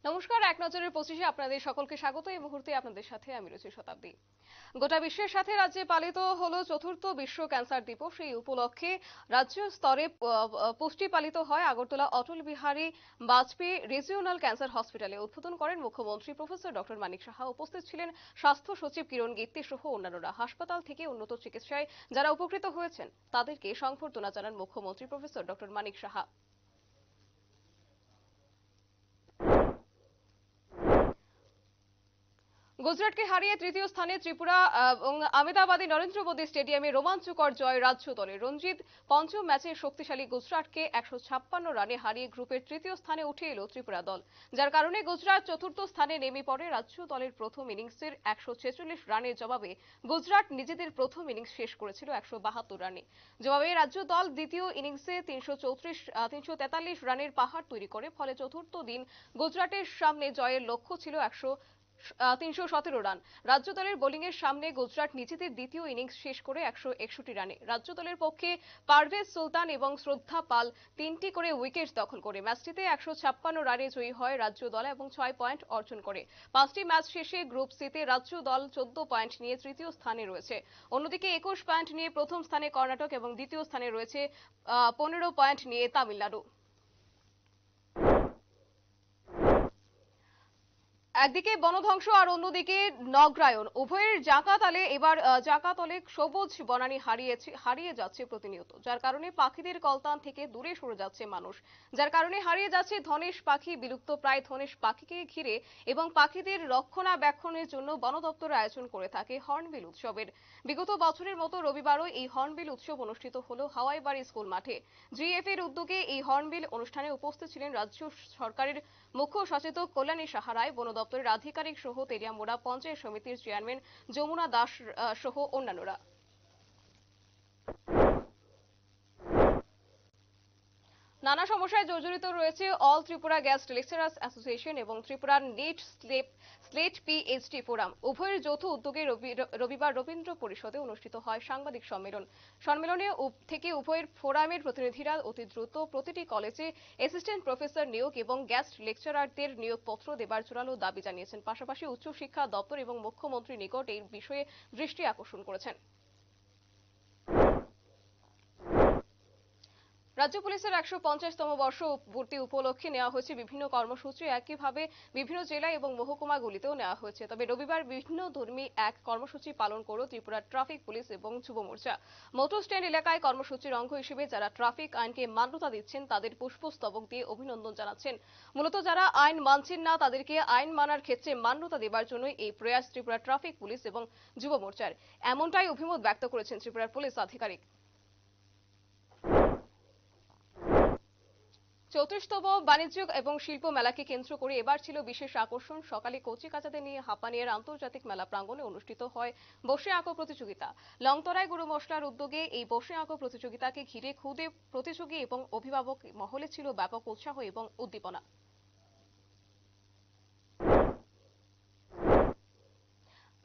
নমস্কার, এক নজরের 25-এ আপনাদের সকলকে স্বাগত। এই মুহূর্তে আপনাদের সাথে আমি রয়েছি শতাব্দী। গোটা বিশ্বের সাথে রাজ্যে পালিত হলো চতুর্থ বিশ্ব ক্যান্সার দিবস। এই উপলক্ষে রাজ্য স্তরে পুষ্টি পালিত হয় আগরতলা অটল বিহারী বাজপেয়ী রিজিওনাল ক্যান্সার হসপিটালে। উদ্বোধন করেন মুখ্যমন্ত্রী প্রফেসর ডক্টর মানিক সাহা। উপস্থিত ছিলেন স্বাস্থ্য সচিব কিরণ গিত্তি সহ অন্যান্যরা। হাসপাতাল থেকে উন্নত চিকিৎসায় যারা উপকৃত হয়েছেন তাদেরকে সংবর্ধনা জানান মুখ্যমন্ত্রী প্রফেসর ডক্টর মানিক সাহা। গুজরাটকে হারিয়ে তৃতীয় স্থানে ত্রিপুরা এবং আহমেদাবাদে নরেন্দ্র মোদী স্টেডিয়ামে রোমাঞ্চকর জয় রাজ্য দলের। রঞ্জিত পঞ্চম ম্যাচে শক্তিশালী গুজরাটকে 156 রানে হারিয়ে গ্রুপের তৃতীয় স্থানে উঠে এলো ত্রিপুরা দল, যার কারণে গুজরাট চতুর্থ স্থানে নেমে পড়ে। রাজ্য দলের প্রথম ইনিংসের 146 রানের জবাবে গুজরাট নিজেদের প্রথম ইনিংস শেষ করেছিল 172 রানে। জবাবে রাজ্য দল দ্বিতীয় ইনিংসে 343 রানের পাহাড় তৈরি করে। ফলে চতুর্থ দিন গুজরাটের সামনে জয়ের লক্ষ্য ছিল 317 রান। রাজ্য দলের বোলিং এর সামনে গুজরাট নিজেদের দ্বিতীয় ইনিংস শেষ করে 161 রানে। রাজ্য দলের পক্ষে পারভেজ সুলতান এবং শ্রদ্ধা পাল তিনটি করে উইকেট দখল করে ম্যাচটিতে 156 রানে জয়ী হয় রাজ্য দল এবং 6 পয়েন্ট অর্জন করে। পাঁচটি ম্যাচ শেষে গ্রুপ সিতে রাজ্য দল 14 পয়েন্ট নিয়ে তৃতীয় স্থানে রয়েছে। অন্যদিকে 21 পয়েন্ট নিয়ে প্রথম স্থানে কর্ণাটক এবং দ্বিতীয় স্থানে রয়েছে 15 পয়েন্ট নিয়ে তামিলনাড়ু। একদিকে বনধ্বংস আর অন্যদিকে নগরায়ন, উভয়ের জাঁকাতলে এবার জাঁকাতলে সবুজ বনানী হারিয়ে যাচ্ছে প্রতিনিয়ত, যার কারণে পাখিদের কলতান থেকে দূরে সরে যাচ্ছে মানুষ, যার কারণে হারিয়ে যাচ্ছে ধনেশ পাখি। বিলুপ্ত প্রায় ধনেশ পাখিকে ঘিরে এবং পাখিদের রক্ষণাবেক্ষণের জন্য বন দপ্তর আয়োজন করে থাকে হর্নবিল উৎসবের। বিগত বছরের মতো রবিবারও এই হর্নবিল উৎসব অনুষ্ঠিত হলো হাওয়াইবাড়ি স্কুল মাঠে। জিএফ এর উদ্যোগে এই হর্নবিল অনুষ্ঠানে উপস্থিত ছিলেন রাজ্য সরকারের মুখ্য সচেতক কল্যাণী সাহা রায়, বন দপ্তরের আধিকারিক সহ তেলিয়ামুড়া পঞ্চায়েত সমিতির চেয়ারম্যান যমুনা দাস সহ অন্যান্যরা। নানা সমস্যায় জর্জরিত রয়েছে all Tripura guest lecturers association এবং ত্রিপুরার নিট স্লেট পিএইচডি ফোরাম। উভয়ের যৌথ উদ্যোগে রবিবার রবীন্দ্র পরিষদে অনুষ্ঠিত হয় সাংবাদিক সম্মেলন। সম্মেলনে থেকে উভয়ের ফোরামের প্রতিনিধিরা অতি দ্রুত প্রতিটি কলেজে অ্যাসিস্ট্যান্ট প্রফেসর নিয়োগ এবং গেস্ট লেকচারারদের নিয়োগপত্র দেবার জোরালো দাবি জানিয়েছেন। পাশাপাশি উচ্চশিক্ষা দপ্তর এবং মুখ্যমন্ত্রীর নিকট এই বিষয়ে দৃষ্টি আকর্ষণ করেছেন। রাজ্য পুলিশের 150তম বর্ষ পূর্তি উপলক্ষে নেওয়া হয়েছে বিভিন্ন কর্মসূচি। একইভাবে বিভিন্ন জেলা এবং মহকুমাগুলিতেও নেওয়া হয়েছে। তবে রবিবার বিভিন্ন ধর্মী এক কর্মসূচি পালন করল ত্রিপুরা ট্রাফিক পুলিশ এবং যুব মোর্চা। মোটর স্ট্যান্ড এলাকায় কর্মসূচির অঙ্গ হিসেবে যারা ট্রাফিক আইনকে মান্যতা দিচ্ছেন তাদের পুষ্পস্তবক দিয়ে অভিনন্দন জানাচ্ছেন। মূলত যারা আইন মানছেন না তাদেরকে আইন মানার ক্ষেত্রে মান্যতা দেবার জন্য এই প্রয়াস ত্রিপুরা ট্রাফিক পুলিশ এবং যুব মোর্চার, এমনটাই অভিমত ব্যক্ত করেছেন ত্রিপুরার পুলিশ আধিকারিক। 34তম বাণিজ্য এবং শিল্প মেলাকে কেন্দ্র করে এবার ছিল বিশেষ আকর্ষণ। সকালে কচি কাচাদের নিয়ে হাপানিয়ার আন্তর্জাতিক মেলা প্রাঙ্গণে অনুষ্ঠিত হয় বসে আঁকো প্রতিযোগিতা। লংতরায় গুরু মশলার উদ্যোগে এই বসে আঁকো প্রতিযোগিতাকে ঘিরে ক্ষুদে প্রতিযোগী এবং অভিভাবক মহলে ছিল ব্যাপক উৎসাহ এবং উদ্দীপনা।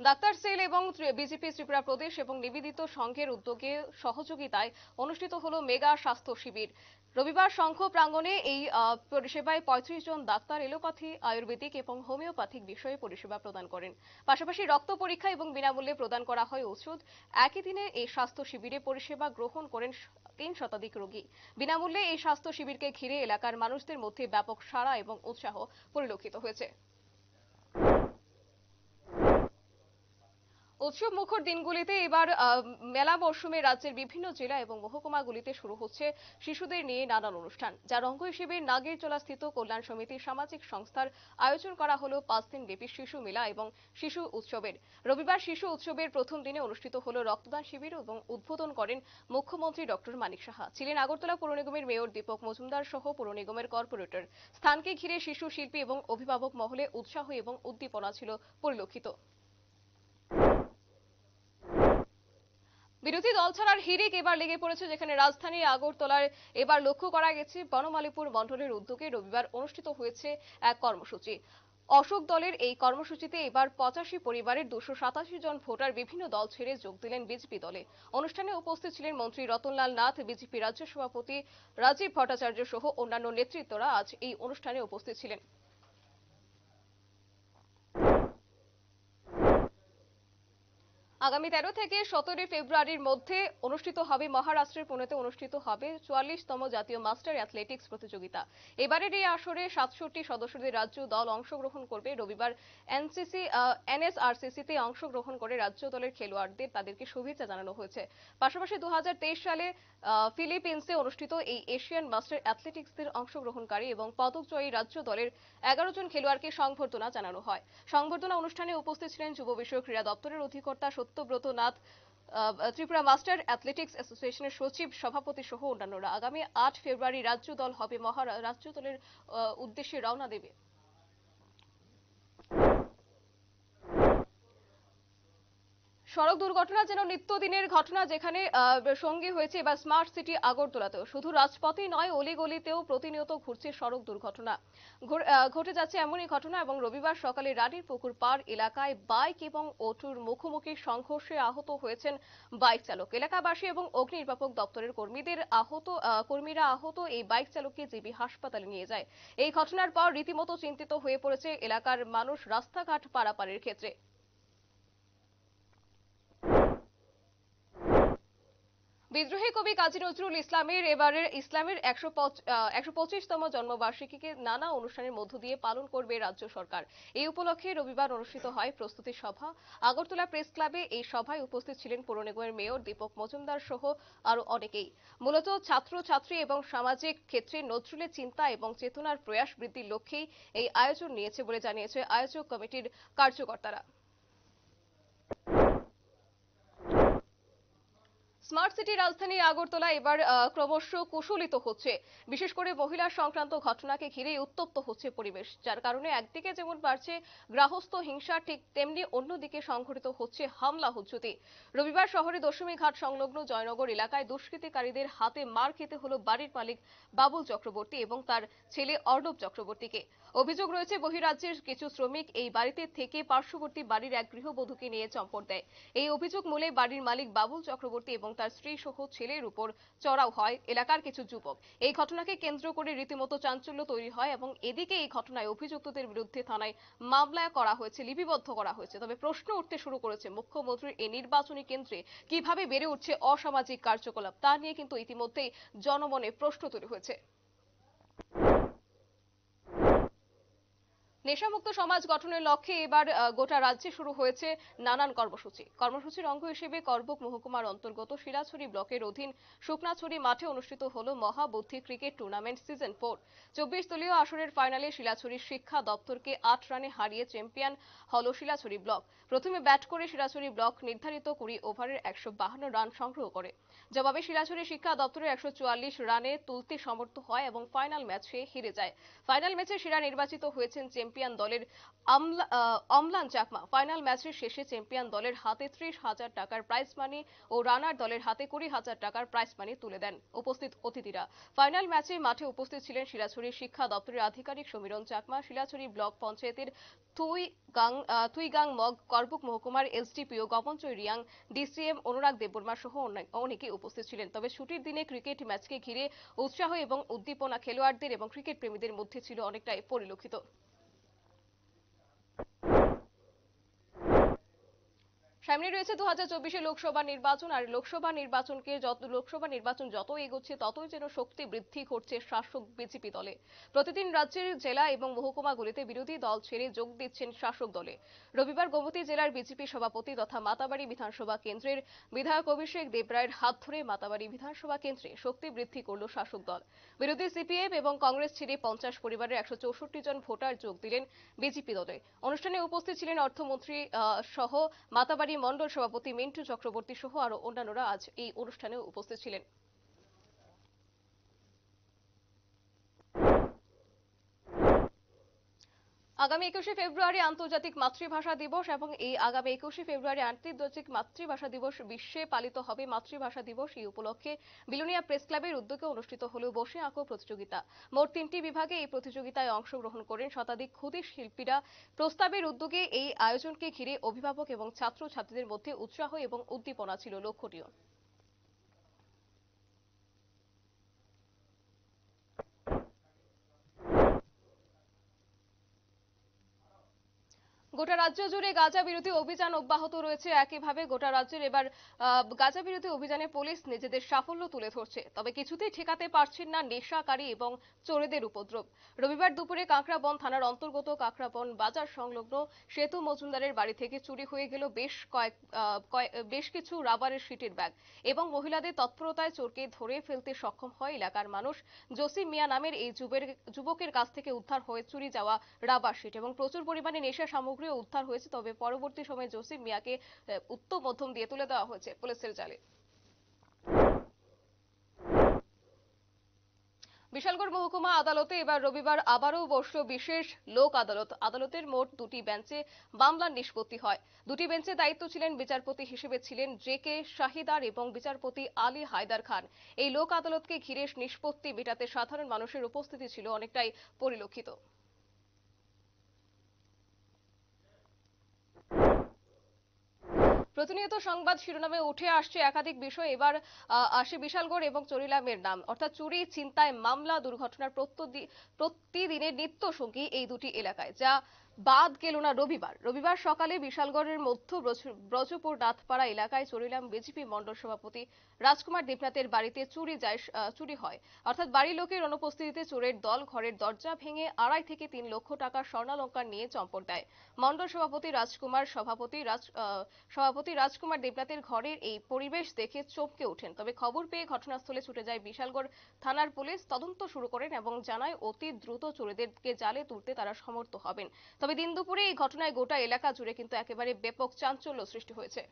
ডাক্তার সেল এবং বিজেপি ত্রিপুরা প্রদেশ এবং নিবেদিত সংঘের উদ্যোগে সহযোগিতায় অনুষ্ঠিত হলো মেগা স্বাস্থ্য শিবির। রবিবার সংঘ প্রাঙ্গণে এই পরিষেবায় 35 জন ডাক্তার এলোপ্যাথি, আয়ুর্বেদিক এবং হোমিওপ্যাথিক বিষয়ে পরিষেবা প্রদান করেন। পাশাপাশি রক্ত পরীক্ষা এবং বিনামূল্যে প্রদান করা হয় ওষুধ। একই দিনে এই স্বাস্থ্য শিবিরে পরিষেবা গ্রহণ করেন 3 শতাধিক রোগী। বিনামূল্যে এই স্বাস্থ্য শিবিরকে ঘিরে এলাকার মানুষদের মধ্যে ব্যাপক সাড়া এবং উৎসাহ পরিলক্ষিত হয়েছে। উৎসব মুখর দিনগুলিতে এবার মেলা মরশুমে রাজ্যের বিভিন্ন জেলা এবং মহকুমাগুলিতে শুরু হচ্ছে শিশুদের নিয়ে নানান অনুষ্ঠান, যার অঙ্গ হিসেবে নাগেরচলা স্থিত কল্যাণ সমিতির সামাজিক সংস্থার আয়োজন করা হলো 5 দিন ব্যাপী শিশু মেলা এবং শিশু উৎসবের। রবিবার শিশু উৎসবের প্রথম দিনে অনুষ্ঠিত হলো রক্তদান শিবির এবং উদ্বোধন করেন মুখ্যমন্ত্রী ডক্টর মানিক সাহা। ছিলেন আগরতলা পৌর নিগমের মেয়র দীপক মজুমদার সহ পৌর নিগমের কর্পোরেটর। স্থানকে ঘিরে শিশু শিল্পী এবং অভিভাবক মহলে উৎসাহ এবং উদ্দীপনা ছিল পরিলক্ষিত। বিরোধী দল ছাড়ার হিড়িক এবার লেগে পড়েছে, যেখানে রাজধানী আগরতলায় এবার লক্ষ্য করা গেছে বনমালীপুর মণ্ডলের উদ্যোগে রবিবার অনুষ্ঠিত হয়েছে এক কর্মসূচি। অশোক দলের এই কর্মসূচিতে এবার 85 পরিবারের 287 জন ভোটার বিভিন্ন দল ছেড়ে যোগ দিলেন বিজেপি দলে। অনুষ্ঠানে উপস্থিত ছিলেন মন্ত্রী রতনলাল নাথ, বিজেপি রাজ্য সভাপতি রাজীব ভট্টাচার্য সহ অন্যান্য নেতৃত্বরা আজ এই অনুষ্ঠানে উপস্থিত ছিলেন। আগামী 13 থেকে 17 ফেব্রুয়ারির মধ্যে অনুষ্ঠিত হবে মহারাষ্ট্রের পুনেতে অনুষ্ঠিত হবে 44তম জাতীয় মাস্টার অ্যাথলেটিক্স প্রতিযোগিতা। এবারের এই আসরে 67 সদস্যদের রাজ্য দল অংশগ্রহণ করবে। রবিবার এনএসআরসিসিতে অংশগ্রহণ করে রাজ্য দলের খেলোয়াড়দের তাদেরকে শুভেচ্ছা জানানো হয়েছে। পাশাপাশি 2023 সালে ফিলিপিন্সে অনুষ্ঠিত এই এশিয়ান মাস্টার অ্যাথলেটিক্সের অংশগ্রহণকারী এবং পদকজয়ী রাজ্য দলের 11 জন খেলোয়াড়কে সংবর্ধনা জানানো হয়। সংবর্ধনা অনুষ্ঠানে উপস্থিত ছিলেন যুব বিষয়ক ক্রীড়া দপ্তরের অধিকর্তা সত্যব্রত নাথ, ত্রিপুরা মাস্টার অ্যাথলেটিক্স অ্যাসোসিয়েশনের সচিব, সভাপতি সহ অন্যান্যরা। আগামী 8 ফেব্রুয়ারি রাজ্য দল হবে রাজ্য দলের উদ্দেশ্যে রওনা দেবে। সড়ক দুর্ঘটনা যেন নিত্যদিনের ঘটনা, যেখানে সঙ্গী হয়েছে এবার স্মার্ট সিটি আগরতলাতেও। শুধু রাজপথেই নয়, অলিগলিতেও প্রতিনিয়ত ঘটছে সড়ক দুর্ঘটনা। ঘটে যাচ্ছে এমনই ঘটনা এবং রবিবার সকালে রানীর পুকুর পাড় এলাকায় বাইক এবং অটোর মুখোমুখি সংঘর্ষে আহত হয়েছেন বাইক চালক। এলাকাবাসী এবং অগ্নি নির্বাপক দপ্তরের কর্মীরা আহত এই বাইক চালককে জিবি হাসপাতালে নিয়ে যায়। এই ঘটনার পর রীতিমতো চিন্তিত হয়ে পড়েছে এলাকার মানুষ রাস্তাঘাট পারাপারের ক্ষেত্রে। বিদ্রোহী কবি কাজী নজরুল ইসলামের এবারের ইসলামের 125তম জন্মবার্ষিকীকে নানা অনুষ্ঠানের মধ্য দিয়ে পালন করবে রাজ্য সরকার। এই উপলক্ষে রবিবার অনুষ্ঠিত হয় প্রস্তুতি সভা। আগরতলা প্রেস ক্লাবে এই সভায় উপস্থিত ছিলেন পৌর নিগমের মেয়র দীপক মজুমদার সহ আরো অনেকেই। মূলত ছাত্রছাত্রী এবং সামাজিক ক্ষেত্রে নজরুলের চিন্তা এবং চেতনার প্রয়াস বৃদ্ধির লক্ষ্যেই এই আয়োজন নিয়েছে বলে জানিয়েছে আয়োজক কমিটির কার্যকর্তারা। স্মার্ট সিটি রাজধানী আগরতলা এবার ক্রমশ কুশলিত হচ্ছে। বিশেষ করে মহিলা সংক্রান্ত ঘটনাকে ঘিরে উত্তপ্ত হচ্ছে পরিবেশ, যার কারণে একদিকে যেমন বাড়ছে গৃহস্থ হিংসা, ঠিক তেমনি অন্যদিকে সংঘটিত হচ্ছে হামলা হুজ্জতি। রবিবার শহরে দশমী ঘাট সংলগ্ন জয়নগর এলাকায় দুষ্কৃতিকারীদের হাতে মার খেতে হলো বাড়ির মালিক বাবুল চক্রবর্তী এবং তার ছেলে অর্ণব চক্রবর্তীকে। অভিযোগ রয়েছে, বহিরাজ্যের কিছু শ্রমিক এই বাড়িতে থেকে পার্শ্ববর্তী বাড়ির এক গৃহবধূকে নিয়ে চম্পট দেয়। এই অভিযোগ মূলে বাড়ির মালিক বাবুল চক্রবর্তী এবং তার স্ত্রী সহ ছেলের উপর চড়াও হয় এলাকার কিছু যুবক। এই ঘটনাকে কেন্দ্র করে রীতিমতো চাঞ্চল্য তৈরি হয় এবং এদিকে এই ঘটনায় অভিযুক্তদের বিরুদ্ধে থানায় মামলা করা হয়েছে, লিপিবদ্ধ করা হয়েছে। তবে প্রশ্ন উঠতে শুরু করেছে, মুখ্যমন্ত্রীর এই নির্বাচনী কেন্দ্রে কিভাবে বেড়ে উঠছে অসামাজিক কার্যকলাপ, তা নিয়ে কিন্তু ইতিমধ্যেই জনমনে প্রশ্ন তৈরি হয়েছে। নেশামুক্ত সমাজ গঠনের লক্ষ্যে এবার গোটা রাজ্যে শুরু হয়েছে নানান কর্মসূচির অঙ্গ হিসেবে করবুক মহকুমার অন্তর্গত শিলাছড়ি ব্লকের অধীন শুকনাছড়ি মাঠে অনুষ্ঠিত হলো মহাবুদ্ধি ক্রিকেট টুর্নামেন্ট সিজন 4। 24 দলীয় আসরের ফাইনালে শিলাছড়ির শিক্ষা দপ্তরকে 8 রানে হারিয়ে চ্যাম্পিয়ন হলো শিলাছড়ি ব্লক। প্রথমে ব্যাট করে শিলাছড়ি ব্লক নির্ধারিত 20 ওভারের 152 রান সংগ্রহ করে। জবাবে শিলাছড়ি শিক্ষা দপ্তরের 144 রানে তুলতে সমর্থ হয় এবং ফাইনাল ম্যাচে হেরে যায়। ফাইনাল ম্যাচে সেরা নির্বাচিত হয়েছেন চ্যাম্পিয়ন দলের অম্লান চাকমা। ফাইনাল ম্যাচের শেষে চ্যাম্পিয়ন দলের হাতে 30,000 টাকার প্রাইজ মানি ও রানার দলের হাতে 20,000 টাকার প্রাইজ মানি তুলে দেন উপস্থিত অতিথিরা। ফাইনাল ম্যাচে মাঠে উপস্থিত ছিলেন শিলাছড়ি শিক্ষা দপ্তরের আধিকারিক সমীরণ চাকমা, শিলাছড়ি ব্লক পঞ্চায়েতের থুইগাং মগ, করবুক মহকুমার এসডিপিও গপঞ্চয় রিয়াং, ডিসিএম অনুরাগ দেববর্মা সহ অনেকে উপস্থিত ছিলেন। তবে ছুটির দিনে ক্রিকেট ম্যাচকে ঘিরে উৎসাহ এবং উদ্দীপনা খেলোয়াড়দের এবং ক্রিকেট প্রেমীদের মধ্যে ছিল অনেকটাই পরিলক্ষিত। সামনে রয়েছে 2024 লোকসভা নির্বাচন, আর লোকসভা নির্বাচন যত এগোচ্ছে ততই যেন শক্তি বৃদ্ধি করছে শাসক বিজেপি দলে। প্রতিদিন রাজ্যের জেলা এবং মহকুমাগুলিতে বিরোধী দল ছেড়ে যোগ দিচ্ছেন শাসক দলে। রবিবার গোমতী জেলার বিজেপি সভাপতি তথা মাতাবাড়ি বিধানসভা কেন্দ্রের বিধায়ক অভিষেক দেবরায়ের হাত ধরে মাতাবাড়ি বিধানসভা কেন্দ্রে শক্তি বৃদ্ধি করল শাসক দল। বিরোধী সিপিএম এবং কংগ্রেস ছেড়ে 50 পরিবারের 164 জন ভোটার যোগ দিলেন বিজেপি দলে। অনুষ্ঠানে উপস্থিত ছিলেন অর্থমন্ত্রী সহ মাতাবাড়ি মণ্ডল সভাপতি মিন্টু চক্রবর্তী সহ আরো অন্যান্যরা আজ এই অনুষ্ঠানে উপস্থিত ছিলেন। আগামী 21শে ফেব্রুয়ারি আন্তর্জাতিক মাতৃভাষা দিবস এবং এই আগামী 21শে ফেব্রুয়ারি আন্তর্জাতিক মাতৃভাষা দিবস বিশ্বে পালিত হবে। মাতৃভাষা দিবস এই উপলক্ষে বিলোনিয়া প্রেস ক্লাবের উদ্যোগে অনুষ্ঠিত হল বসে আঁকো প্রতিযোগিতা। মোট 3টি বিভাগে এই প্রতিযোগিতায় অংশগ্রহণ করেন শতাধিক ক্ষুদে শিল্পীরা। প্রস্তাবের উদ্যোগে এই আয়োজনকে ঘিরে অভিভাবক এবং ছাত্রছাত্রীদের মধ্যে উৎসাহ এবং উদ্দীপনা ছিল লক্ষণীয়। গোটা রাজ্য জুড়ে গাঁজা বিরোধী অভিযান অব্যাহত রয়েছে। একইভাবে গোটা রাজ্যের এবার গাঁজা বিরোধী অভিযানে পুলিশ নিজেদের সাফল্য তুলে ধরছে। তবে কিছুতেই ঠেকাতে পারছেন না নেশাকারী এবং চোরেদের উপদ্রব। রবিবার দুপুরে কাঁকড়াবন থানার অন্তর্গত কাঁকড়াবন বাজার সংলগ্ন সেতু মজুমদারের বাড়ি থেকে চুরি হয়ে গেল বেশ কিছু রাবারের শিটের ব্যাগ এবং মহিলাদের তৎপরতায় চোরকে ধরে ফেলতে সক্ষম হয় এলাকার মানুষ। জসিম মিয়া নামের এই যুবকের কাছ থেকে উদ্ধার হয়ে চুরি যাওয়া রাবার শিট এবং প্রচুর পরিমাণে নেশা সামগ্রীও উদ্ধার হয়েছে। তবে পরবর্তী সময়ে জসিম মিয়াকে উত্তম মধ্যম দিয়ে তুলে দেওয়া হয়েছে পুলিশের জালে। বিশালগড় মহকুমা আদালতে এবার রবিবার আবারও বসল বিশেষ লোক আদালত। আদালতের মোট দুটি বেঞ্চে মামলার নিষ্পত্তি হয়। দুটি বেঞ্চে দায়িত্ব ছিলেন বিচারপতি হিসেবে ছিলেন জে.কে. শাহিদার এবং বিচারপতি আলী হায়দার খান। এই লোক আদালতকে ঘিরে নিষ্পত্তি মেটাতে সাধারণ মানুষের উপস্থিতি ছিল অনেকটাই পরিলক্ষিত। প্রতিনিয়ত সংবাদ শিরোনামে উঠে আসছে একাধিক বিষয়। এবার আসে বিশালগড় এবং চরিলামের নাম, অর্থাৎ চুরি, ছিনতাই, মামলা, দুর্ঘটনার প্রতিদিনের নিত্য সঙ্গী এই দুটি এলাকায়, যা বাদ গেল না রবিবার সকালে বিশালগড়ের মধ্য ব্রজপুর নাথপাড়া এলাকায় চরিলাম বিজেপি মণ্ডল সভাপতি রাজকুমার দেবনাথের বাড়িতে চুরি হয়। অর্থাৎ বাড়ির লোকের অনুপস্থিতিতে চোরের দল ঘরের দরজা ভেঙে 2.5 থেকে 3 লক্ষ টাকা স্বর্ণালংকার নিয়ে চম্পট দেয়। মণ্ডল সভাপতি রাজকুমার দেবনাথের ঘরের এই পরিবেশ দেখে চমকে ওঠেন। তবে খবর পেয়ে ঘটনাস্থলে ছুটে যায় বিশালগড় থানার পুলিশ। তদন্ত শুরু করেন এবং জানায় অতি দ্রুত চোরেদেরকে জালে তুলতে তারা সমর্থ হবেন। তবে দিন দুপুরে এই ঘটনায় গোটা এলাকা জুড়ে কিন্তু একেবারে ব্যাপক চাঞ্চল্য সৃষ্টি হয়েছে।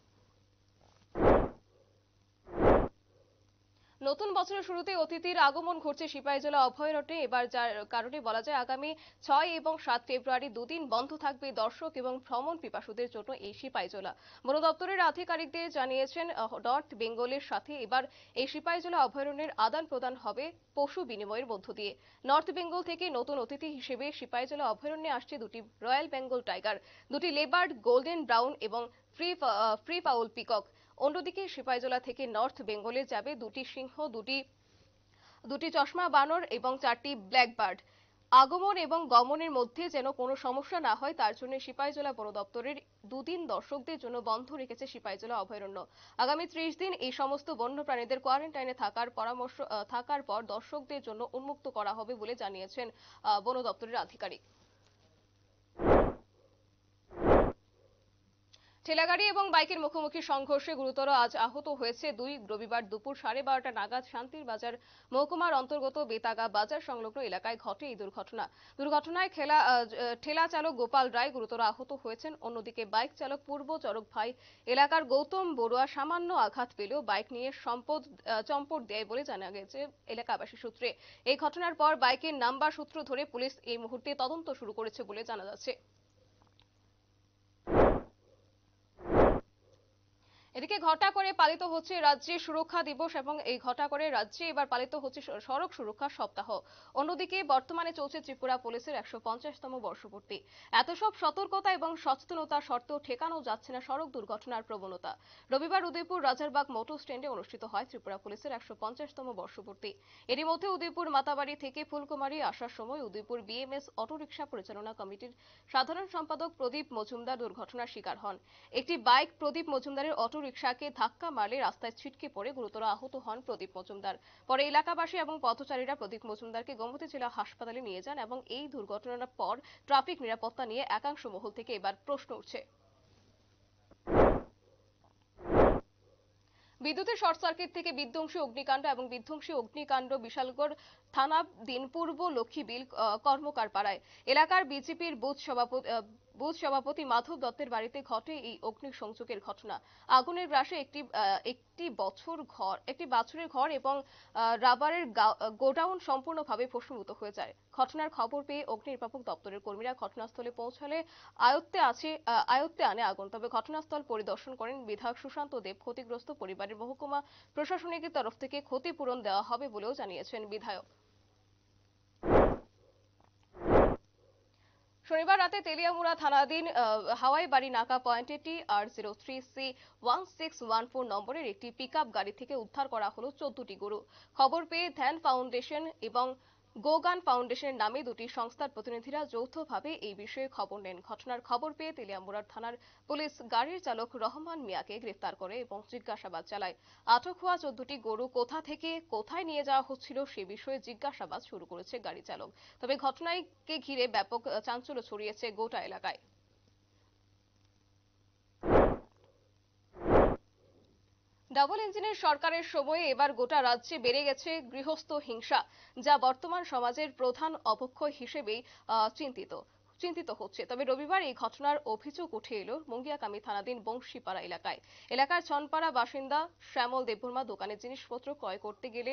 নতুন বছরের শুরুতে অতিথির আগমন ঘটছে সিপাহীজলা অভয়ারণ্যে। এবার যার কারণে বলা যায় আগামী 6 এবং 7 ফেব্রুয়ারি দুদিন বন্ধ থাকবে দর্শক এবং ভ্রমণ পিপাসুদের জন্য এই সিপাহীজলা। বন দপ্তরের আধিকারিকদের জানিয়েছেন নর্থ বেঙ্গলের সাথে এবার এই সিপাহীজলা অভয়ারণ্যের আদান প্রদান হবে পশু বিনিময়ের মধ্য দিয়ে। নর্থ বেঙ্গল থেকে নতুন অতিথি হিসেবে সিপাহীজলা অভয়ারণ্যে আসছে দুটি রয়্যাল বেঙ্গল টাইগার, দুটি লেবার্ড, গোল্ডেন ব্রাউন এবং ফ্রি পাউল পিকক। অন্যদিকে সিপাহীজলা থেকে নর্থ বেঙ্গলে যাবে দুটি সিংহ, দুটি চশমা বানর এবং 4টি ব্ল্যাকবার্ড। আগমন এবং গমনের মধ্যে যেন কোনো সমস্যা না হয় তার জন্য সিপাহীজলা বন দপ্তরের দুদিন দর্শকদের জন্য বন্ধ রেখেছে সিপাহীজলা অভয়ারণ্য। আগামী 30 দিন এই সমস্ত বন্যপ্রাণীদের কোয়ারেন্টাইনে থাকার পর দর্শকদের জন্য উন্মুক্ত করা হবে বলে জানিয়েছেন বন দপ্তরের আধিকারিক। ঠেলাগাড়ি এবং বাইকের মুখোমুখি সংঘর্ষে গুরুতর আজ আহত হয়েছে দুই। রবিবার দুপুর 12:30 নাগাদ শান্তির বাজার মহকুমার অন্তর্গত বেতাগা বাজার সংলগ্ন এলাকায় ঘটে এই দুর্ঘটনায় ঠেলা চালক গোপাল রায় গুরুতর আহত হয়েছেন। অন্যদিকে বাইক চালক পূর্ব চরক ভাই এলাকার গৌতম বড়ুয়া সামান্য আঘাত পেলেও বাইক নিয়ে চম্পট দেয় বলে জানা গেছে এলাকাবাসী সূত্রে। এই ঘটনার পর বাইকের নাম্বার সূত্র ধরে পুলিশ এই মুহূর্তে তদন্ত শুরু করেছে বলে জানা যাচ্ছে। এদিকে ঘটা করে পালিত হচ্ছে রাজ্যের সুরক্ষা দিবস এবং এই ঘটা করে রাজ্যে এবার পালিত হচ্ছে সড়ক সুরক্ষা সপ্তাহ। অন্যদিকে বর্তমানে চলছে ত্রিপুরা পুলিশের 150তম বর্ষপূর্তি। এত সব সতর্কতা এবং সচেতনতা সত্ত্বেও ঠেকানো যাচ্ছে না সড়ক দুর্ঘটনার প্রবণতা। রবিবার উদয়পুর রাজারবাগ মোটর স্ট্যান্ডে অনুষ্ঠিত হয় ত্রিপুরা পুলিশের 150তম বর্ষপূর্তি। এরই মধ্যে উদয়পুর মাতাবাড়ি থেকে ফুলকুমারী আসার সময় উদয়পুর বিএমএস অটোরিকশা পরিচালনা কমিটির সাধারণ সম্পাদক প্রদীপ মজুমদার দুর্ঘটনার শিকার হন। একটি বাইক প্রদীপ মজুমদারের অটোরিকশাকে ধাক্কা মারলে রাস্তায় ছিটকে পড়ে গুরুতর আহত হন প্রদীপ মজুমদার। পরে এলাকাবাসী এবং পথচারীরা প্রদীপ মজুমদারকে গোমতী জেলা হাসপাতালে নিয়ে যান এবং এই দুর্ঘটনার পর ট্রাফিক নিরাপত্তা নিয়ে একাংশ মহল থেকে এবার প্রশ্ন উঠছে। বিদ্যুতের শর্ট সার্কিট থেকে বিধ্বংসী অগ্নিকাণ্ড এবং বিধ্বংসী অগ্নিকাণ্ড বিশালগড় থানা দিনপূর্ব লক্ষ্মীবিল কর্মকার পাড়ায় এলাকার বিজেপির বুথ সভাপতি মাধব দত্তের বাড়িতে ঘটে এই অগ্নিসংযোগের ঘটনা। আগুনের গ্রাসে একটি বাছুরের ঘর এবং রাবারের গোডাউন সম্পূর্ণভাবে ভস্মীভূত হয়ে যায়। ঘটনার খবর পেয়ে অগ্নি নির্বাপক দপ্তরের কর্মীরা ঘটনাস্থলে পৌঁছালে আয়ত্তে আনে আগুন। তবে ঘটনাস্থল পরিদর্শন করেন বিধায়ক সুশান্ত দেব। ক্ষতিগ্রস্ত পরিবারের মহকুমা প্রশাসনের তরফ থেকে ক্ষতিপূরণ দেওয়া হবে বলেও জানিয়েছেন বিধায়ক। শনিবার রাতে তেলিয়ামুড়া থানাধীন হাওয়াই বাড়ি নাকা পয়েন্টে TR03C1614 নম্বরের একটি পিকআপ গাড়ি থেকে উদ্ধার করা হলো 14টি গরু। খবর পেয়ে ধ্যান ফাউন্ডেশন এবং গোগান ফাউন্ডেশনের নামে দুটি সংস্থার প্রতিনিধিরা যৌথভাবে এই বিষয়ে খবর নেন। ঘটনার খবর পেয়ে তেলিয়ামুড়ার থানার পুলিশ গাড়ির চালক রহমান মিয়াকে গ্রেফতার করে এবং জিজ্ঞাসাবাদ চালায়। আটক হওয়া 14টি গরু কোথা থেকে কোথায় নিয়ে যাওয়া হচ্ছিল সে বিষয়ে জিজ্ঞাসাবাদ শুরু করেছে গাড়ি চালক। তবে ঘটনাকে ঘিরে ব্যাপক চাঞ্চল্য ছড়িয়েছে গোটা এলাকায়। ডাবল ইঞ্জিনের সরকারের সময়ে এবার গোটা রাজ্যে বেড়ে গেছে গৃহস্থ হিংসা, যা বর্তমান সমাজের প্রধান অবক্ষয় হিসেবেই চিন্তিত হচ্ছে। তবে রবিবার এই ঘটনার অভিযোগ উঠে এলো মুঙ্গিয়াকামী থানাধীন বংশীপাড়া এলাকার ছনপাড়া বাসিন্দা শ্যামল দেববর্মা দোকানে জিনিসপত্র ক্রয় করতে গেলে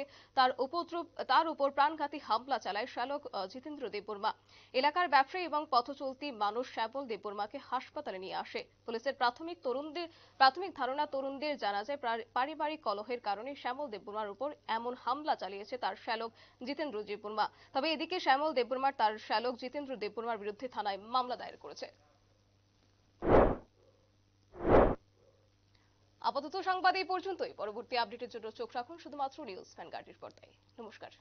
তার উপর প্রাণঘাতী হামলা চালায় শ্যালক জিতেন্দ্র দেববর্মা। এলাকার ব্যবসায়ী এবং পথচলতি মানুষ শ্যামল দেববর্মাকে হাসপাতালে নিয়ে আসে। পুলিশের প্রাথমিক ধারণা, তরুণদের জানা যায় পারিবারিক কলহের কারণে শ্যামল দেববর্মার উপর এমন হামলা চালিয়েছে তার শ্যালক জিতেন্দ্র দেববর্মা। তবে এদিকে শ্যামল দেববর্মার তার শ্যালক জিতেন্দ্র দেববর্মার বিরুদ্ধে থানায় মামলা দায়ের করেছে। আপাতত সংবাদ এই পর্যন্তই। পরবর্তী আপডেটের জন্য চোখ রাখুন শুধুমাত্র নিউজ ভ্যানগার্ডের পর্দায়। নমস্কার।